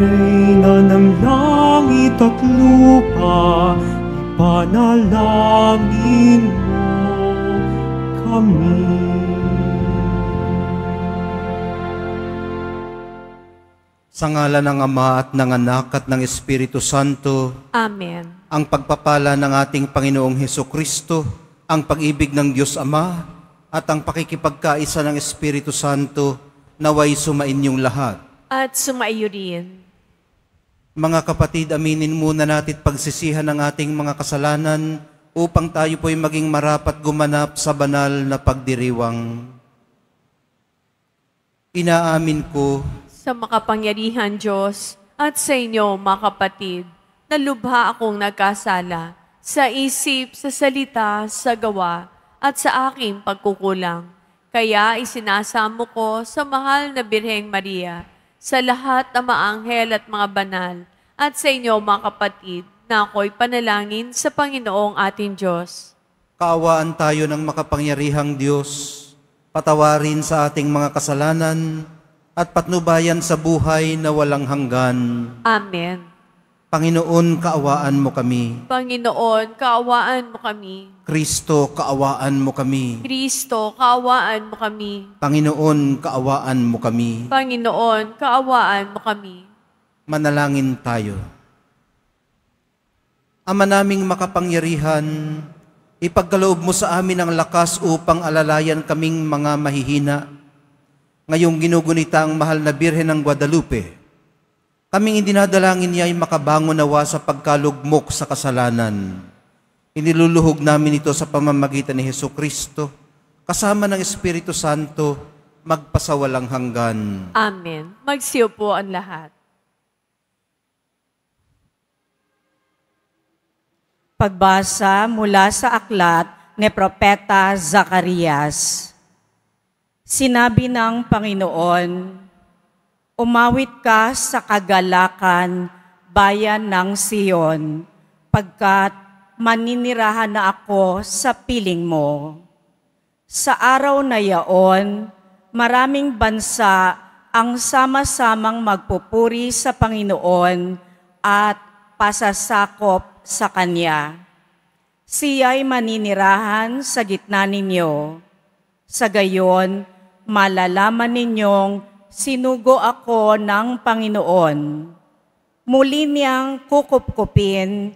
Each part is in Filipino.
Reyna ng langit at lupa, ipanalangin mo kami. Sa ngalan ng Ama at ng Anak at ng Espiritu Santo. Amen. Ang pagpapala ng ating Panginoong Hesukristo, ang pag-ibig ng Diyos Ama, at ang pakikipagkaisa ng Espiritu Santo, naway sumainyong lahat. At sumaiyo rin. Mga kapatid, aminin muna natin pagsisihan ng ating mga kasalanan upang tayo po'y maging marapat gumanap sa banal na pagdiriwang. Inaamin ko Sa makapangyarihan Diyos at sa inyo, mga kapatid, na lubha akong nagkasala sa isip, sa salita, sa gawa, at sa aking pagkukulang. Kaya isinasamo ko sa mahal na Birheng Maria, sa lahat ng mga anghel at mga banal, at sa inyo, mga kapatid, na ako'y panalangin sa Panginoong ating Diyos. kaawaan tayo ng makapangyarihang Diyos, patawarin sa ating mga kasalanan, at patnubayan sa buhay na walang hanggan. Amen. Panginoon, kaawaan mo kami. Panginoon, kaawaan mo kami. Kristo, kaawaan mo kami. Kristo, kaawaan mo kami. Panginoon, kaawaan mo kami. Panginoon, kaawaan mo kami. Manalangin tayo. Ama naming makapangyarihan, ipagkaloob mo sa amin ang lakas upang alalayan kaming mga mahihina. Ngayong ginugunita ang mahal na Birhen ng Guadalupe, kaming idinadalangin niya ay makabangon nawa sa pagkalugmok sa kasalanan. Iniluluhog namin ito sa pamamagitan ni Hesukristo, kasama ng Espiritu Santo, magpasawalang hanggan. Amen. Magsiyo po ang lahat. Pagbasa mula sa aklat ni Propeta Zacarias. Sinabi ng Panginoon, umawit ka sa kagalakan, bayan ng Siyon, pagkat maninirahan na ako sa piling mo. Sa araw na yaon, maraming bansa ang sama-samang magpupuri sa Panginoon at pasasakop sa Kanya. Siya'y maninirahan sa gitna ninyo. Sa gayon, malalaman ninyong sinugo ako ng Panginoon. Muli niyang kukupkupin,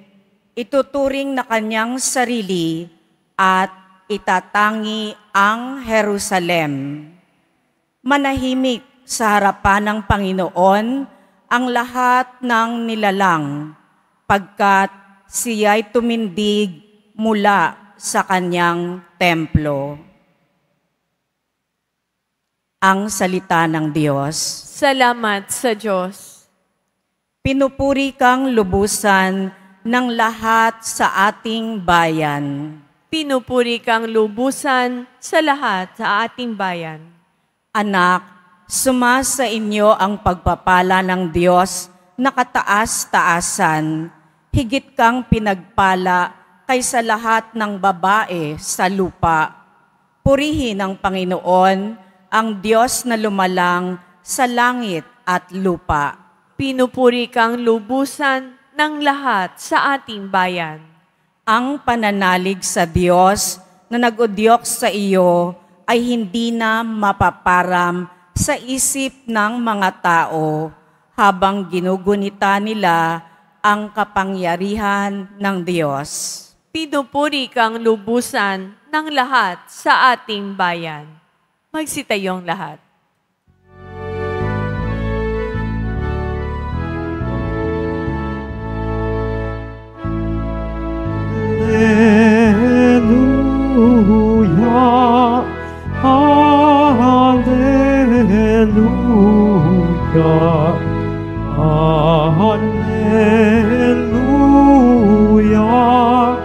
ituturing na kanyang sarili at itatangi ang Jerusalem. Manahimik sa harapan ng Panginoon ang lahat ng nilalang, pagkat siya'y tumindig mula sa kanyang templo. Ang salita ng Diyos. Salamat sa Diyos. Pinupuri kang lubusan ng lahat sa ating bayan. Pinupuri kang lubusan sa lahat sa ating bayan. Anak, sumasa inyo ang pagpapala ng Diyos na kataas-taasan. Higit kang pinagpala kaysa lahat ng babae sa lupa. Purihin ang Panginoon, ang Diyos na lumalang sa langit at lupa. Pinupuri kang lubusan ng lahat sa ating bayan. Ang pananalig sa Diyos na nag-udyok sa iyo ay hindi na mapaparam sa isip ng mga tao habang ginugunita nila ang kapangyarihan ng Diyos. Pinupuri kang lubusan ng lahat sa ating bayan. Magsitayong lahat. Hallelujah, Hallelujah, Hallelujah,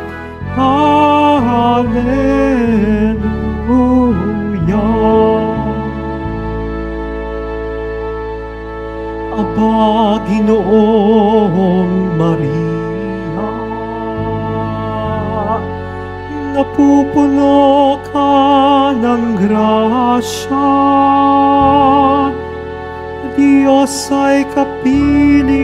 Hallelujah. Aba, Ginoong Maria, napupuno ka ng grasya, Diyos ay kapiling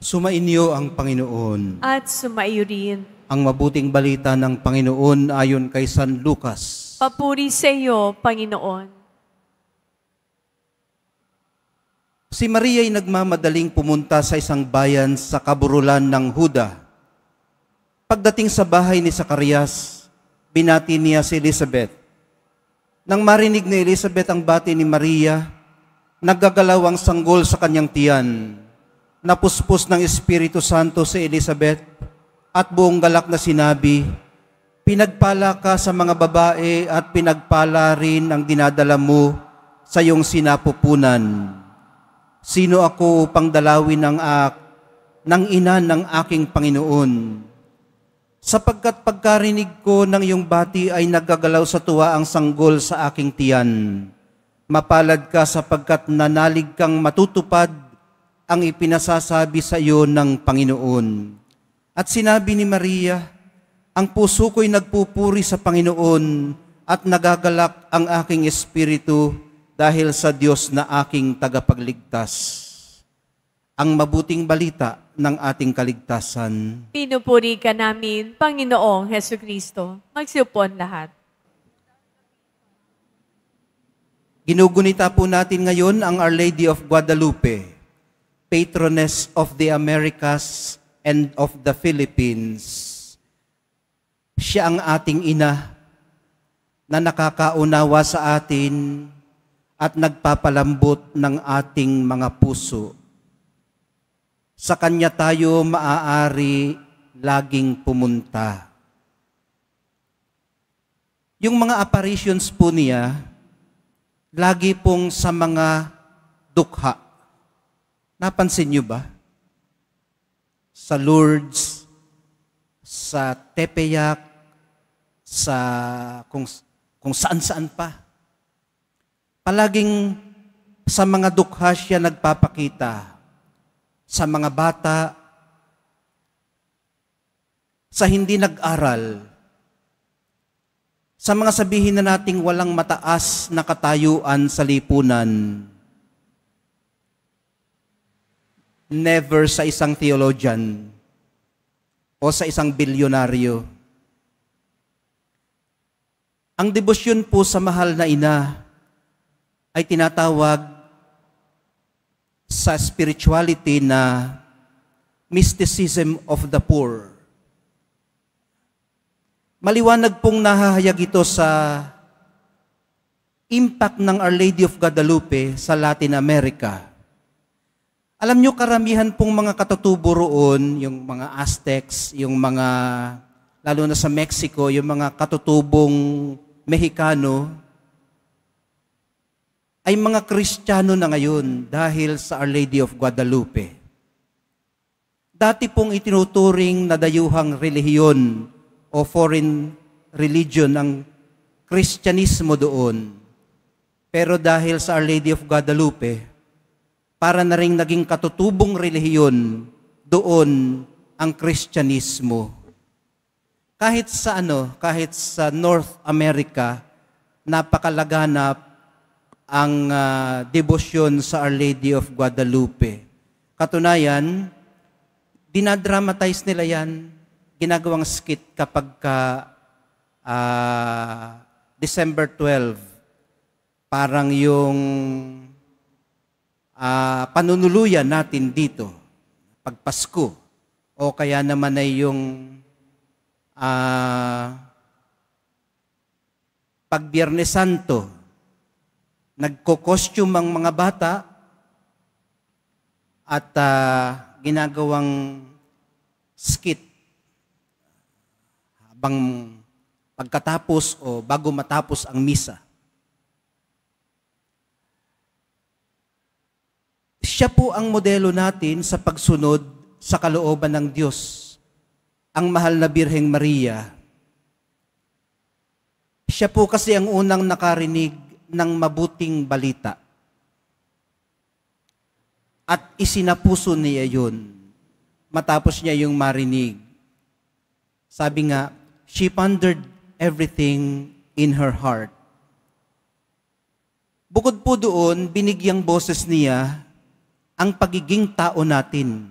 Sumainyo ang Panginoon. At sumaiyo rin. Ang mabuting balita ng Panginoon ayon kay San Lucas. Papuri sa iyo, Panginoon. Si Maria ay nagmamadaling pumunta sa isang bayan sa kaburulan ng Huda. Pagdating sa bahay ni Zacarias, binati niya si Elizabeth. Nang marinig ni Elizabeth ang bati ni Maria, naggagalaw ang sanggol sa kanyang tiyan. Napuspos ng Espiritu Santo si Elizabeth at buong galak na sinabi, "Pinagpala ka sa mga babae at pinagpala rin ang dinadala mo sa iyong sinapupunan. Sino ako upang dalawin ng ina ng aking Panginoon? Sapagkat pagkarinig ko ng iyong bati ay naggagalaw sa tuwa ang sanggol sa aking tiyan. Mapalad ka sapagkat nanalig kang matutupad ang ipinasasabi sa iyo ng Panginoon." At sinabi ni Maria, "Ang puso ko'y nagpupuri sa Panginoon at nagagalak ang aking espiritu dahil sa Diyos na aking tagapagligtas." Ang mabuting balita ng ating kaligtasan. Pinupuri ka namin, Panginoong Hesukristo. Magsiyupon lahat. Ginugunita po natin ngayon ang Our Lady of Guadalupe, patroness of the Americas and of the Philippines. Siya ang ating ina na nakakaunawa sa atin at nagpapalambot ng ating mga puso. Sa Kanya tayo maaari laging pumunta. Yung mga apparitions po niya, lagi pong sa mga dukha. Napansin niyo ba? Sa Lourdes, sa Tepeyac, sa kung saan-saan pa. Palaging sa mga dukha siya nagpapakita. Sa mga bata, sa hindi nag-aral, sa mga sabihin na nating walang mataas na katayuan sa lipunan, never sa isang theologian o sa isang bilyonaryo. Ang debosyon po sa mahal na ina ay tinatawag sa spirituality na mysticism of the poor. Maliwanag pong nahahayag ito sa impact ng Our Lady of Guadalupe sa Latin America. Alam nyo, karamihan pong mga katutubo roon, yung mga Aztecs, yung mga, lalo na sa Mexico, yung mga katutubong Mexicano, ay mga Kristiyano na ngayon dahil sa Our Lady of Guadalupe. Dati pong itinuturing na dayuhang relihiyon o foreign religion ang Kristyanismo doon. Pero dahil sa Our Lady of Guadalupe, para na rin naging katutubong relihiyon doon ang Kristyanismo. Kahit sa North America, napakalaganap ang debosyon sa Our Lady of Guadalupe. Katunayan, dinadramatize nila yan, ginagawang skit kapag December 12. Parang yung panunuluyan natin dito, pag Pasko, o kaya naman ay yung pag Biyernes Santo, nagko-costume ang mga bata at ginagawang skit habang pagkatapos o bago matapos ang misa. Siya po ang modelo natin sa pagsunod sa kalooban ng Diyos, ang mahal na Birheng Maria. Siya po kasi ang unang nakarinig ng mabuting balita. At isinapuso niya yun matapos niya yung marinig. Sabi nga, she pondered everything in her heart. Bukod po doon, binigyang boses niya ang pagiging tao natin.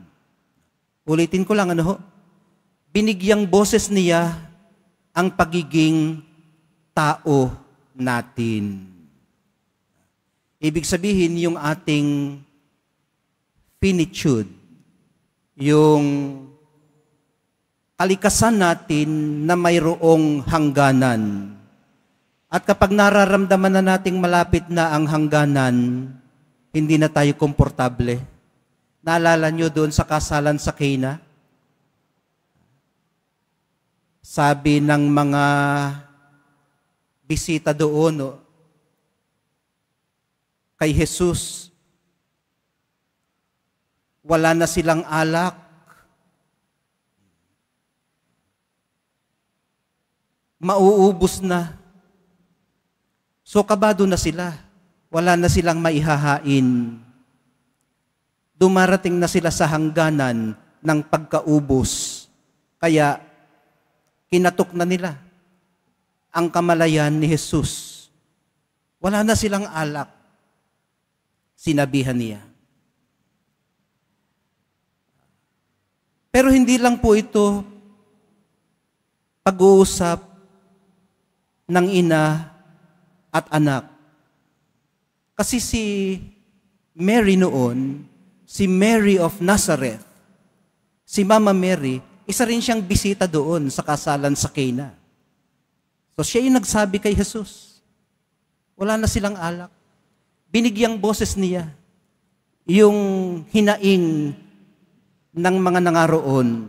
Ulitin ko lang, binigyang boses niya ang pagiging tao natin. Ibig sabihin, yung ating finitude, yung kalikasan natin na mayroong hangganan. At kapag nararamdaman na nating malapit na ang hangganan, hindi na tayo komportable. Naalala nyo doon sa kasalan sa Cana? Sabi ng mga bisita doon, kay Jesus, wala na silang alak. Mauubos na. So kabado na sila. Wala na silang maihahain. Dumarating na sila sa hangganan ng pagkaubos. Kaya kinatok na nila ang kamalayan ni Jesus. Wala na silang alak. Sinabihan niya. Pero hindi lang po ito pag-uusap ng ina at anak. Kasi si Mary noon, si Mary of Nazareth, si Mama Mary, isa rin siyang bisita doon sa kasalan sa Cana. So siya yung nagsabi kay Jesus, wala na silang alak. Binigyang boses niya yung hinaing ng mga nangaroon.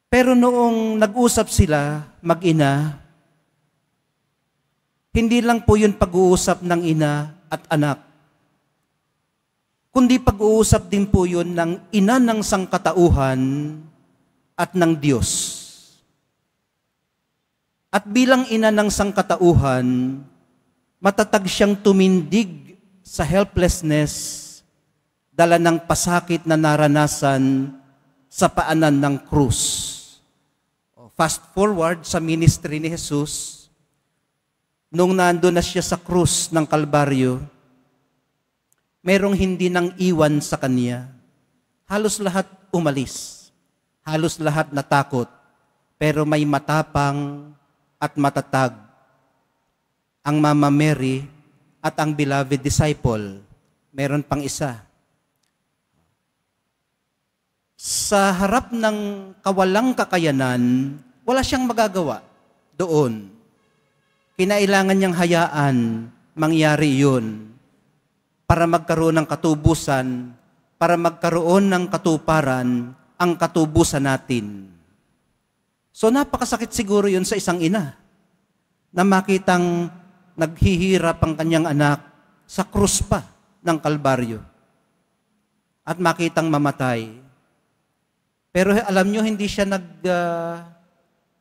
Pero noong nag-usap sila, mag-ina, hindi lang po yun pag-uusap ng ina at anak, kundi pag-uusap din po yun ng ina ng sangkatauhan at ng Diyos. At bilang ina ng sangkatauhan, matatag siyang tumindig sa helplessness, dala ng pasakit na naranasan sa paanan ng krus. Fast forward sa ministry ni Jesus, nung nandun na siya sa krus ng Kalbaryo, merong hindi nang iwan sa kanya. Halos lahat umalis. Halos lahat natakot. Pero may matapang at matatag ang Mama Mary at ang beloved disciple. Meron pang isa. Sa harap ng kawalang kakayanan, wala siyang magagawa doon. Kinailangan niyang hayaan mangyari yun para magkaroon ng katubusan, para magkaroon ng katuparan ang katubusan natin. So napakasakit siguro yun sa isang ina na makitang naghihirap ang kanyang anak sa krus pa ng Kalbaryo at makitang mamatay. Pero alam nyo, hindi siya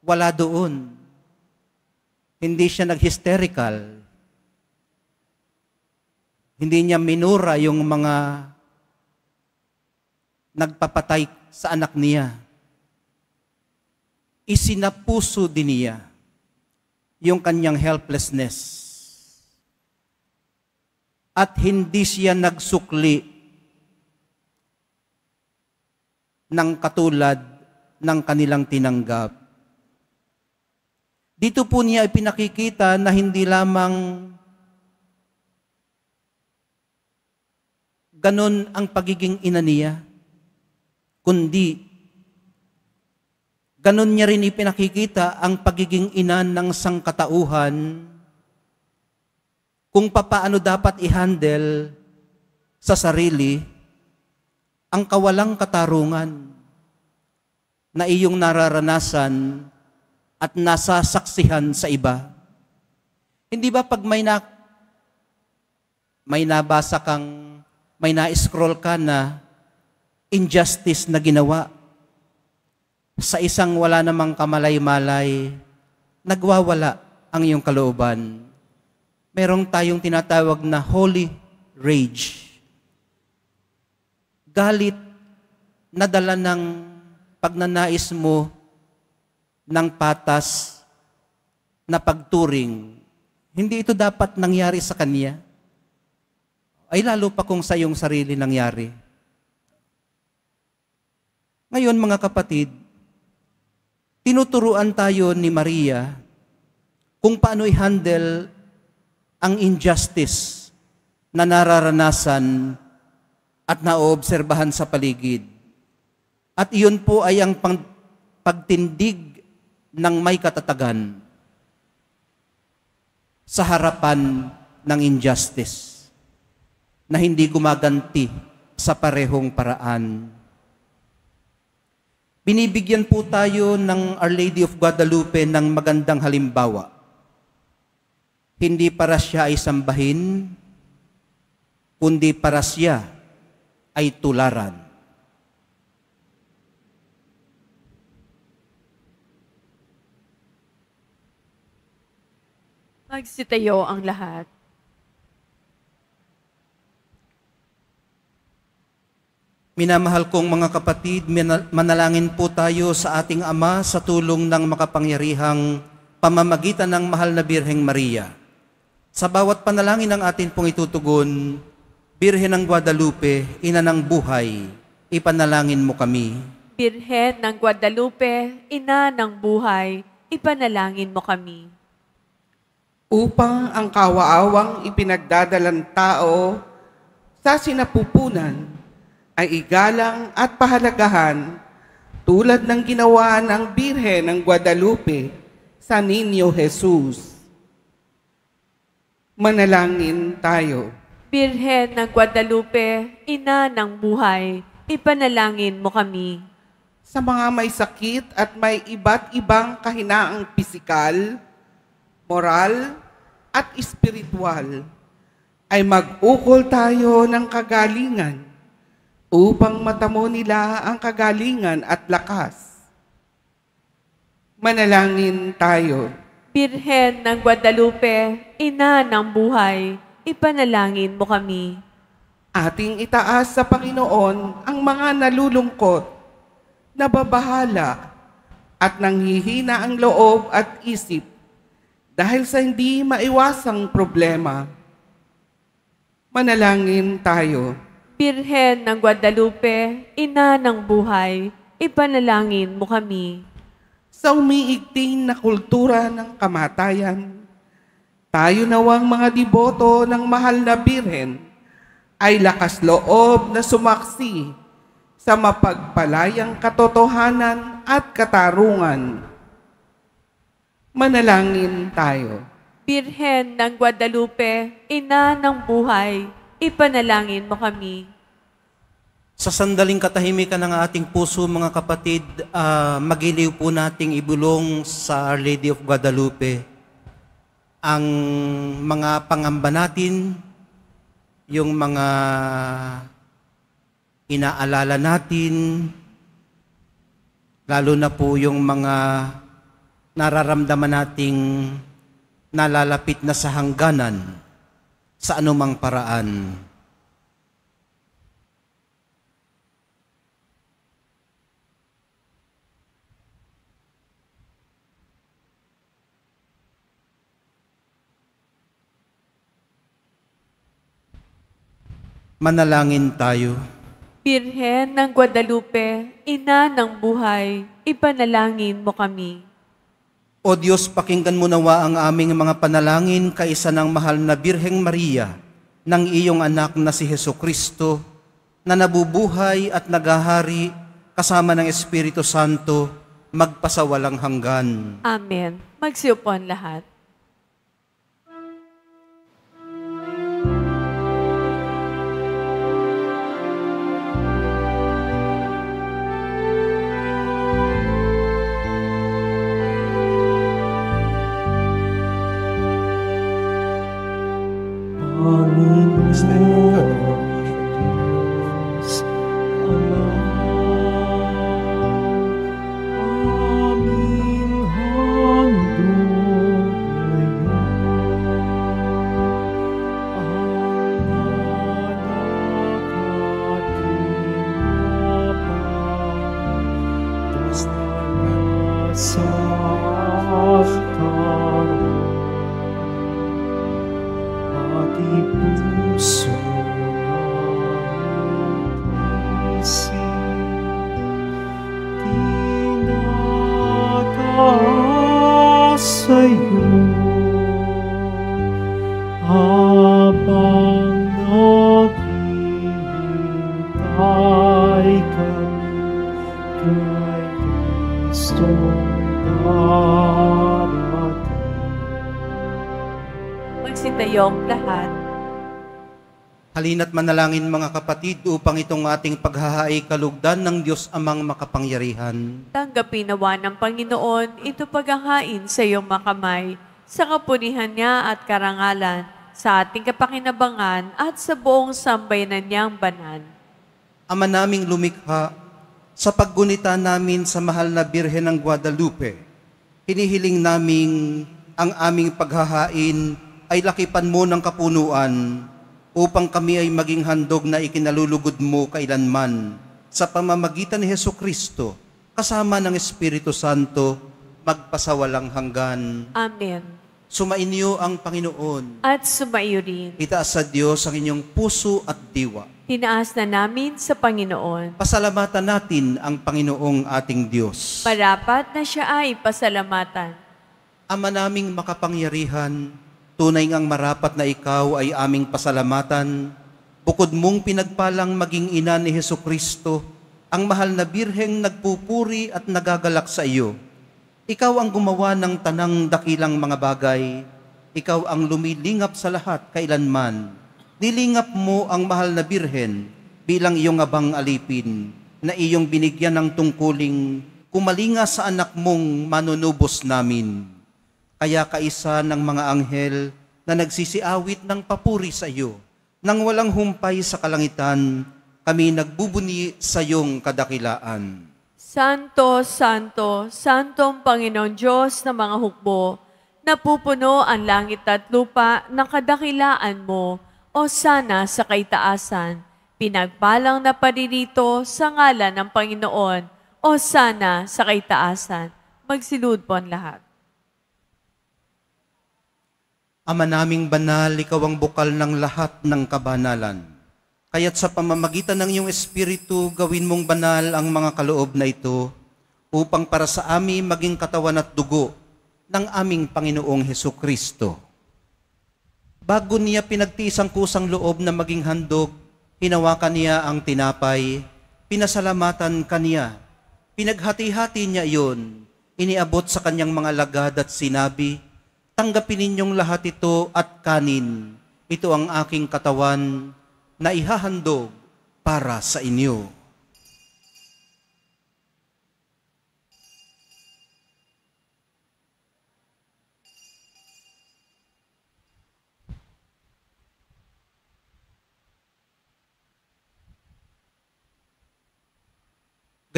wala doon. Hindi siya nag-hysterical. Hindi niya minura yung mga nagpapatay sa anak niya. Isinapuso din niya yung kanyang helplessness. At hindi siya nagsukli ng katulad ng kanilang tinanggap. Dito po niya ipinakikita na hindi lamang ganon ang pagiging ina niya, kundi ganon niya rin ipinakikita ang pagiging ina ng sangkatauhan kung papaano dapat i-handle sa sarili ang kawalang katarungan na iyong nararanasan at nasasaksihan sa iba. Hindi ba pag may nabasa kang, may na-scroll ka na injustice na ginawa sa isang wala namang kamalay-malay, nagwawala ang iyong kalooban. Merong tayong tinatawag na holy rage. Galit na dala ng pagnanais mo ng patas na pagturing. Hindi ito dapat nangyari sa kanya. Ay lalo pa kung sa iyong sarili nangyari. Ngayon mga kapatid, tinuturuan tayo ni Maria kung paano i-handle ang injustice na nararanasan at naoobserbahan sa paligid. At iyon po ay ang pagtindig ng may katatagan sa harapan ng injustice na hindi gumaganti sa parehong paraan. Binibigyan po tayo ng Our Lady of Guadalupe ng magandang halimbawa. Hindi para siya ay sambahin, kundi para siya ay tularan. Magsitayo ang lahat. Minamahal kong mga kapatid, manalangin po tayo sa ating Ama sa tulong ng makapangyarihang pamamagitan ng mahal na Birheng Maria. Sa bawat panalangin ng atin pong itutugon, Birhen ng Guadalupe, Ina ng Buhay, ipanalangin mo kami. Birhen ng Guadalupe, Ina ng Buhay, ipanalangin mo kami. Upang ang kawaawang ipinagdadalang tao sa sinapupunan ay igalang at pahalagahan tulad ng ginawa ng Birhen ng Guadalupe sa Niño Jesus. Manalangin tayo. Birhen ng Guadalupe, Ina ng Buhay, ipanalangin mo kami. Sa mga may sakit at may iba't ibang kahinaang pisikal, moral, at espiritual, ay mag-ukol tayo ng kagalingan upang matamo nila ang kagalingan at lakas. Manalangin tayo. Birhen ng Guadalupe, Ina ng Buhay, ipanalangin mo kami. Ating itaas sa Panginoon ang mga nalulungkot, nababahala, at nanghihina ang loob at isip dahil sa hindi maiwasang problema. Manalangin tayo. Birhen ng Guadalupe, Ina ng Buhay, ipanalangin mo kami. Sa umiigting na kultura ng kamatayan, tayo nawang mga deboto ng mahal na Birhen ay lakas loob na sumaksi sa mapagpalayang katotohanan at katarungan. Manalangin tayo. Birhen ng Guadalupe, Ina ng Buhay, ipanalangin mo kami. Sa sandaling katahimikan ng ating puso, mga kapatid, magiliw po nating ibulong sa Our Lady of Guadalupe ang mga pangamba natin, yung mga inaalala natin, lalo na po yung mga nararamdaman nating nalalapit na sa hangganan sa anumang paraan. Manalangin tayo. Birhen ng Guadalupe, Ina ng Buhay, ipanalangin mo kami. O Diyos, pakinggan mo nawa ang aming mga panalangin kaisa ng mahal na Birheng Maria, ng iyong anak na si Jesucristo, na nabubuhay at nagahari kasama ng Espiritu Santo, magpasawalang hanggan. Amen. Magsiupo ang lahat. Diyos, Ama, aming handog buhay kami kay Kristo darating. Magsitayong lahat. Halina't manalangin mga kapatid upang itong ating paghahaay kalugdan ng Diyos Amang makapangyarihan. Tanggapin nawa ng Panginoon ito paghahain sa iyong makamay, sa kapunihan niya at karangalan, sa ating kapakinabangan at sa buong sambayanan niyang banal. Ama naming lumikha, sa paggunita namin sa mahal na Birhen ng Guadalupe, hinihiling naming ang aming paghahain ay lakipan mo ng kapunuan upang kami ay maging handog na ikinalulugod mo kailanman sa pamamagitan ni Hesukristo kasama ng Espiritu Santo magpasawalang hanggan. Amen. Sumainyo ang Panginoon. At sumaiyo rin. Itaas sa Diyos ang inyong puso at diwa. Tinaas na namin sa Panginoon. Pasalamatan natin ang Panginoong ating Diyos. Parapat na siya ay pasalamatan. Ama naming makapangyarihan, tunay ngang marapat na ikaw ay aming pasalamatan, bukod mong pinagpalang maging ina ni Hesukristo, ang mahal na birheng nagpupuri at nagagalak sa iyo. Ikaw ang gumawa ng tanang dakilang mga bagay, ikaw ang lumilingap sa lahat kailanman. Nilingap mo ang mahal na birhen bilang iyong abang alipin, na iyong binigyan ng tungkuling kumalinga sa anak mong manunubos namin. Kaya kaisa ng mga anghel na nagsisiawit ng papuri sa iyo, nang walang humpay sa kalangitan, kami nagbubuni sa iyong kadakilaan. Santo, Santo, Santong Panginoon Diyos ng mga hukbo, napupuno ang langit at lupa ng kadakilaan mo, o sana sa kaitaasan. Pinagpalang na paririto sa ngalan ng Panginoon, o sana sa kaitaasan. Magsilud po ang lahat. Ama naming banal, ikaw ang bukal ng lahat ng kabanalan. Kaya't sa pamamagitan ng iyong Espiritu, gawin mong banal ang mga kaloob na ito, upang para sa amin maging katawan at dugo ng aming Panginoong Hesukristo. Bago niya pinagtiis ang kusang loob na maging handog, hinawakan niya ang tinapay, pinasalamatan kaniya, pinaghati-hati niya iyon, iniabot sa kanyang mga lagad at sinabi, tanggapin ninyong lahat ito at kanin. Ito ang aking katawan na ihahandog para sa inyo.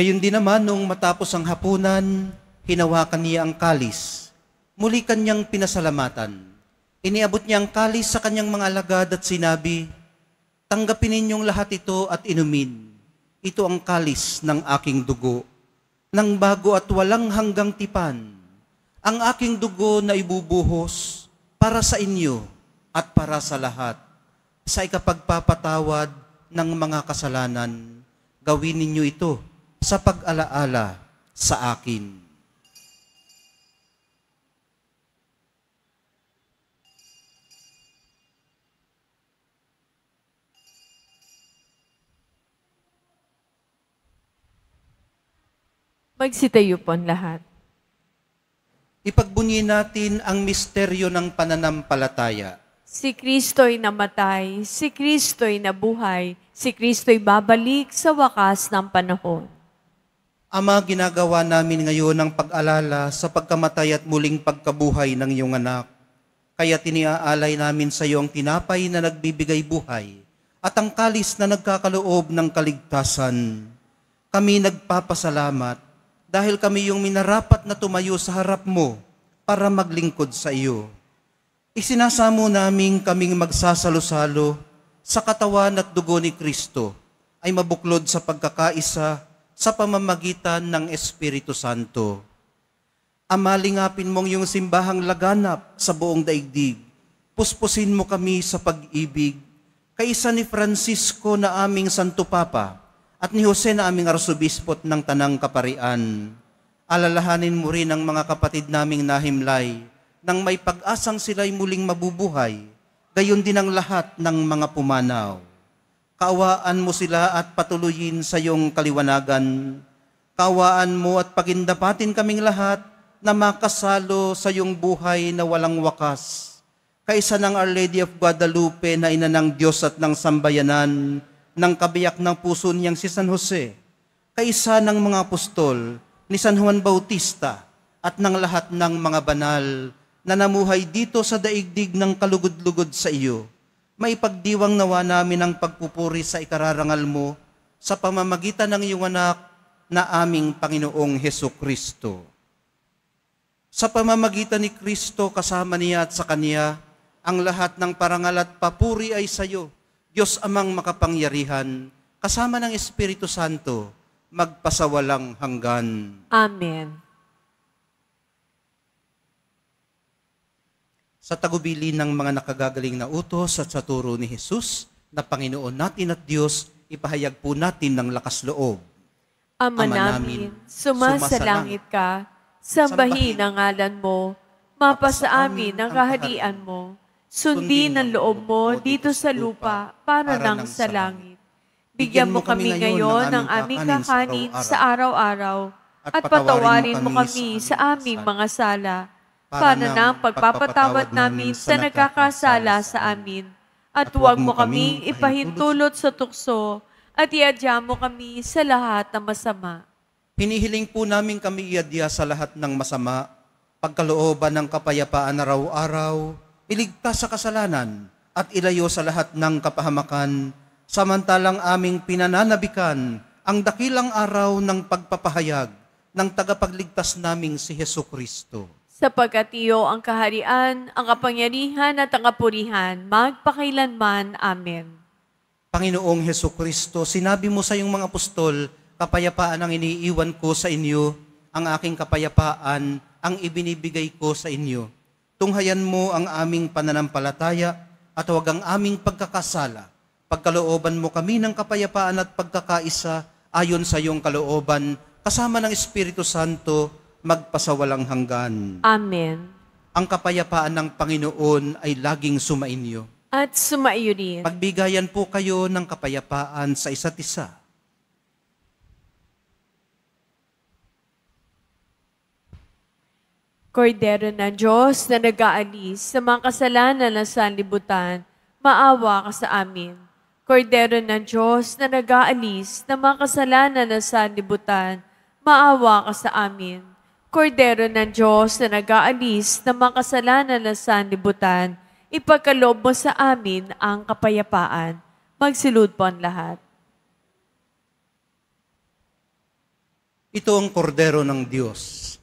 Gayon din naman nung matapos ang hapunan, hinawakan niya ang kalis. Muli kanyang pinasalamatan. Iniabot niya ang kalis sa kanyang mga alagad at sinabi, tanggapin ninyong lahat ito at inumin. Ito ang kalis ng aking dugo, ng bago at walang hanggang tipan. Ang aking dugo na ibubuhos para sa inyo at para sa lahat. Sa ikapagpapatawad ng mga kasalanan, gawin ninyo ito sa pag-alaala sa akin. Magsitayo po ang lahat. Ipagbunyi natin ang misteryo ng pananampalataya. Si Kristo'y namatay, si Kristo'y nabuhay, si Kristo'y babalik sa wakas ng panahon. Ama, ginagawa namin ngayon ang pag-alala sa pagkamatay at muling pagkabuhay ng iyong anak. Kaya tiniaalay namin sa iyo ang tinapay na nagbibigay buhay at ang kalis na nagkakaloob ng kaligtasan. Kami nagpapasalamat dahil kami yung minarapat na tumayo sa harap mo para maglingkod sa iyo. Isinasamo namin kaming magsasalo-salo sa katawan at dugo ni Kristo ay mabuklod sa pagkakaisa sa pamamagitan ng Espiritu Santo. Ama, lingapin mong yung simbahang laganap sa buong daigdig. Puspusin mo kami sa pag-ibig. Kaisa ni Francisco na aming Santo Papa at ni Jose na aming Arsobispot ng Tanang Kaparian. Alalahanin mo rin ang mga kapatid naming nahimlay nang may pag-asang sila'y muling mabubuhay, gayon din ang lahat ng mga pumanaw. Kaawaan mo sila at patuloyin sa iyong kaliwanagan. Kaawaan mo at pagindapatin kaming lahat na makasalo sa iyong buhay na walang wakas. Kaisa ng Our Lady of Guadalupe na ina ng Diyos at ng sambayanan, ng kabiyak ng puso niyang si San Jose, kaisa ng mga apostol, ni San Juan Bautista, at ng lahat ng mga banal na namuhay dito sa daigdig ng kalugod-lugod sa iyo, maipagdiwang nawa namin ang pagpupuri sa ikararangal mo sa pamamagitan ng iyong anak na aming Panginoong Hesukristo. Sa pamamagitan ni Kristo kasama niya at sa Kanya, ang lahat ng parangal at papuri ay sa iyo, Diyos Amang makapangyarihan, kasama ng Espiritu Santo, magpasawalang hanggan. Amen. Sa tagubili ng mga nakagagaling na utos at sa turo ni Jesus, na Panginoon natin at Diyos, ipahayag po natin ng lakas loob. Ama namin, sumasalangit ka, sambahin ang ngalan mo, mapasa amin ang kaharian mo, sundin ang loob mo dito sa lupa para nang sa langit. Bigyan mo kami ngayon ng aming kakanin sa araw-araw at patawarin mo kami sa aming mga sala para ng pagpapatawad namin sa nagkakasala sa amin. At huwag mo kaming ipahintulot sa tukso at iadya mo kami sa lahat ng masama. Hinihiling po namin kami iadya sa lahat ng masama, pagkalooban ng kapayapaan araw-araw, iligtas sa kasalanan at ilayo sa lahat ng kapahamakan, samantalang aming pinananabikan ang dakilang araw ng pagpapahayag ng tagapagligtas naming si Hesukristo. Sapagkat iyo ang kaharian, ang kapangyarihan at ang kapurihan, magpakailanman. Amen. Panginoong Hesukristo, sinabi mo sa iyong mga apostol, kapayapaan ang iniiwan ko sa inyo, ang aking kapayapaan ang ibinibigay ko sa inyo. Tunghayan mo ang aming pananampalataya at huwag ang aming pagkakasala. Pagkalooban mo kami ng kapayapaan at pagkakaisa ayon sa iyong kalooban, kasama ng Espiritu Santo, magpasawalang hanggan. Amen. Ang kapayapaan ng Panginoon ay laging sumainyo. At sumaiyo rin. Pagbigayan po kayo ng kapayapaan sa isa't isa. Kordero ng Diyos na nag-aalis sa mga kasalanan ng sanlibutan, maawa ka sa amin. Kordero ng Diyos na nag-aalis sa mga kasalanan ng sanlibutan, maawa ka sa amin. Kordero ng Diyos na nag-aalis ng mga kasalanan ng sanlibutan, ipagkaloob mo sa amin ang kapayapaan. Magsilud po ang lahat. Ito ang kordero ng Diyos.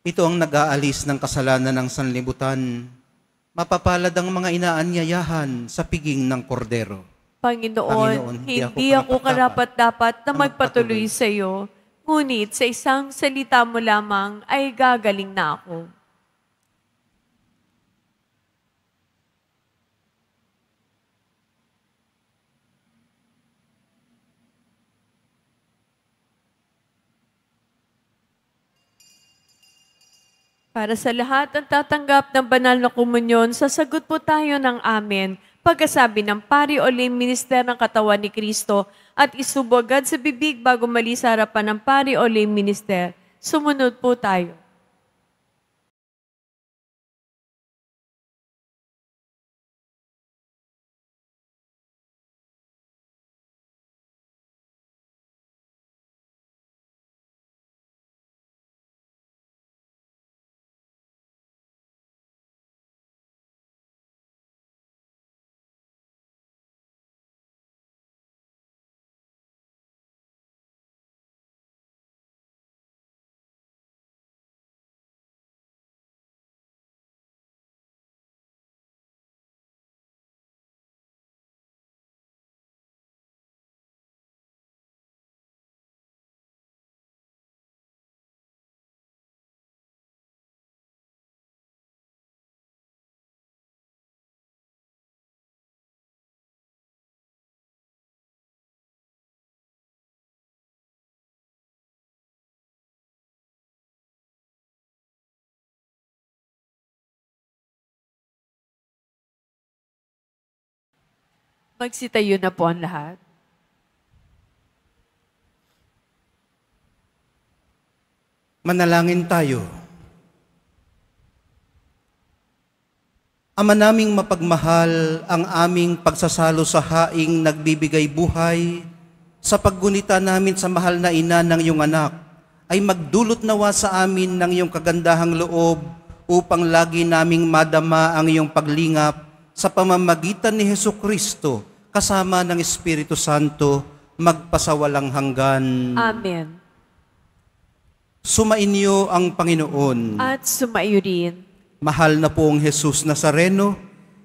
Ito ang nag-aalis ng kasalanan ng sanlibutan. Mapapalad ang mga inaanyayahan sa piging ng kordero. Panginoon, hindi ako karapat-dapat na magpatuloy sa iyo, ngunit sa isang salita mo lamang ay gagaling na ako. Para sa lahat ang tatanggap ng banal na komunyon, sasagot po tayo ng amen. Pagkasabi ng pari o lay minister ng katawan ni Kristo at isubo agad sa bibig bago mali sa harapan ng pari o lay minister. Sumunod po tayo. Magsitayo na po ang lahat. Manalangin tayo. Ama naming mapagmahal, ang aming pagsasalo sa haing nagbibigay buhay, sa paggunita namin sa mahal na ina ng iyong anak, ay magdulot nawa sa amin ng iyong kagandahang loob upang lagi naming madama ang iyong paglingap sa pamamagitan ni Hesukristo kasama ng Espiritu Santo magpasawalang hanggan. Amen. Sumainyo ang Panginoon. At sumaiyo rin. Mahal na pong Jesus Nazareno,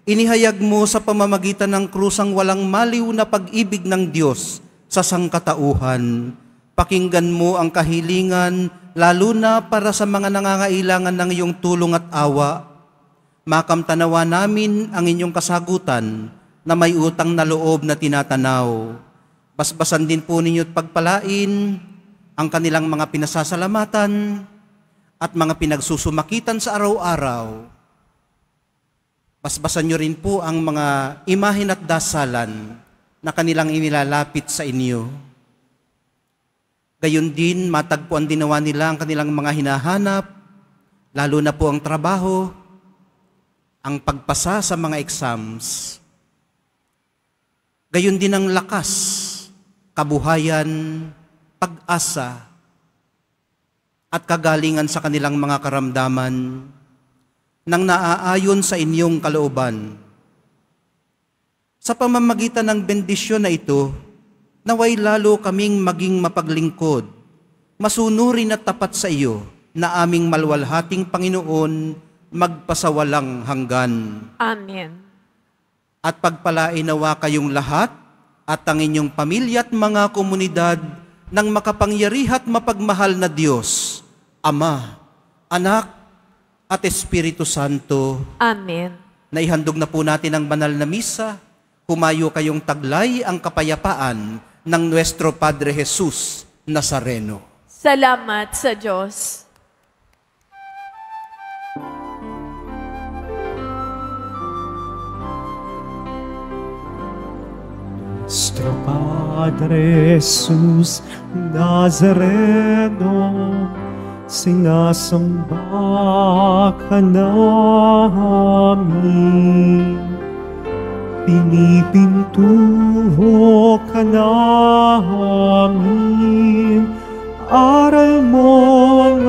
inihayag mo sa pamamagitan ng krusang walang maliw na pag-ibig ng Diyos sa sangkatauhan. Pakinggan mo ang kahilingan, lalo na para sa mga nangangailangan ng iyong tulong at awa. Makamtanawa namin ang inyong kasagutan na may utang na loob na tinatanaw. Basbasan din po ninyo at pagpalain ang kanilang mga pinasasalamatan at mga pinagsusumakitan sa araw-araw. Basbasan nyo rin po ang mga imahin at dasalan na kanilang inilalapit sa inyo. Gayon din, matagpuan din nawa nila ang kanilang mga hinahanap, lalo na po ang trabaho, ang pagpasa sa mga exams. Gayon din ang lakas, kabuhayan, pag-asa, at kagalingan sa kanilang mga karamdaman nang naaayon sa inyong kalooban. Sa pamamagitan ng bendisyon na ito, naway lalo kaming maging mapaglingkod, masunurin at tapat sa iyo na aming malwalhating Panginoon magpasawalang hanggan. Amen. At pagpalain nawa kayong lahat at ang inyong pamilya at mga komunidad ng makapangyarihat mapagmahal na Diyos, Ama, Anak, at Espiritu Santo. Amen. Naihandog na po natin ang banal na misa. Humayo kayong taglay ang kapayapaan ng Nuestro Padre Jesus Nazareno. Salamat sa Diyos. Nuestro Padre Jesus Nazareno, sinasamba ka namin, pinipintuho ka namin, aral mo ang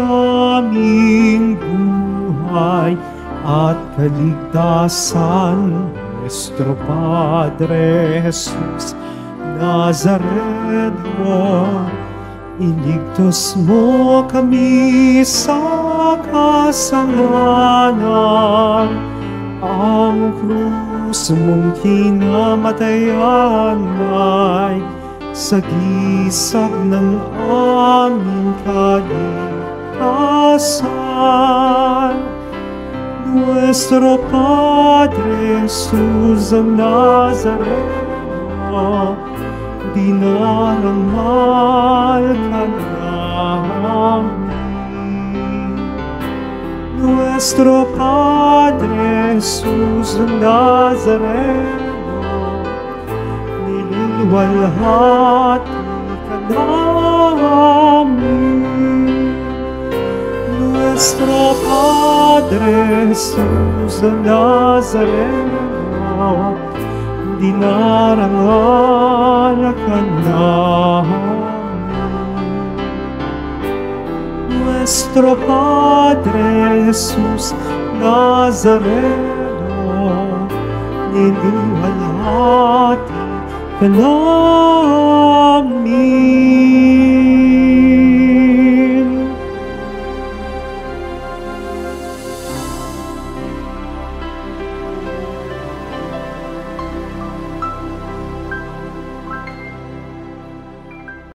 aming buhay at kaligtasan. Nuestro Padre Jesus Nazareno, iligtas mo kami sa kasalanan. Ang krus mong kinamatayan ay sagisag ng aming kaligtasan. Nuestro Padre Jesus Nazareno, dinarangal ka namin. Nuestro Padre Jesus Nazareno, nililwalhati ka namin. Nuestro Padre Jesus Nazareno, dinarangal ka namin. Nuestro Padre Jesus Nazareno, nililwalhati ka namin.